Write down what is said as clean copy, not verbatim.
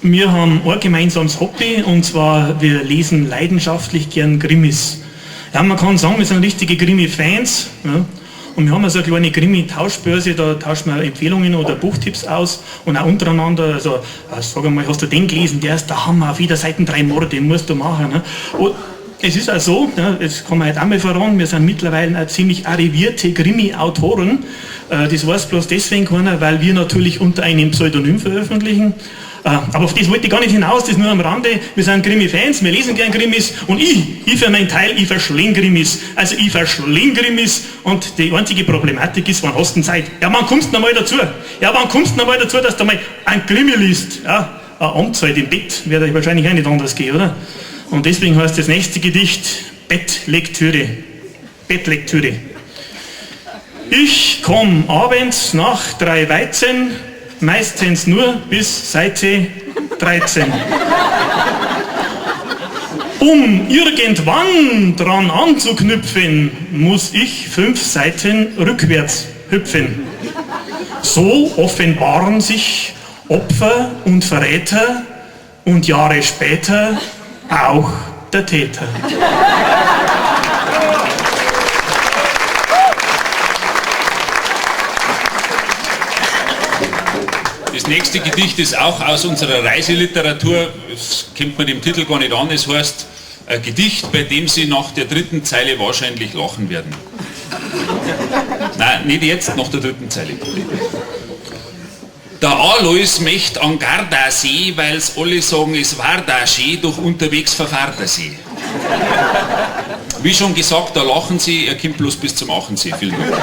Wir haben ein gemeinsames Hobby, und zwar wir lesen leidenschaftlich gern Krimis. Ja, man kann sagen, wir sind richtige Krimi-Fans. Ja. Und wir haben also eine kleine Krimi-Tauschbörse, da tauschen wir Empfehlungen oder Buchtipps aus und auch untereinander. Also, sag einmal, hast du den gelesen? Der ist der Hammer, auf jeder Seite 3 Morde, musst du machen. Ne? Und es ist auch so, ja, das kann man heute auch mal verraten, wir sind mittlerweile auch ziemlich arrivierte Krimi-Autoren. Das weiß bloß deswegen keiner, weil wir natürlich unter einem Pseudonym veröffentlichen. Aber auf das wollte ich gar nicht hinaus, das nur am Rande. Wir sind Krimi-Fans, wir lesen gern Krimis und ich für meinen Teil, ich verschling Krimis. Also ich verschling Krimis und die einzige Problematik ist, wann hast du denn Zeit? Ja, wann kommst du noch mal dazu? Ja, wann kommst du noch mal dazu, dass du mal ein Krimi liest? Ja, eine Amtszeit im Bett wird euch wahrscheinlich auch nicht anders gehen, oder? Und deswegen heißt das nächste Gedicht Bettlektüre. Bettlektüre. Ich komm abends nach 3 Weizen, meistens nur bis Seite 13. Um irgendwann dran anzuknüpfen, muss ich 5 Seiten rückwärts hüpfen. So offenbaren sich Opfer und Verräter und Jahre später auch der Täter. Das nächste Gedicht ist auch aus unserer Reiseliteratur, das kennt man dem Titel gar nicht an, es heißt ein Gedicht, bei dem Sie nach der 3. Zeile wahrscheinlich lachen werden. Nein, nicht jetzt, nach der 3. Zeile. Der Alois möcht an Gardasee, weil's alle sagen, es war da schön, doch unterwegs verfahrt er sie. Wie schon gesagt, da lachen Sie, er kommt bloß bis zum Achensee. Vielen Dank.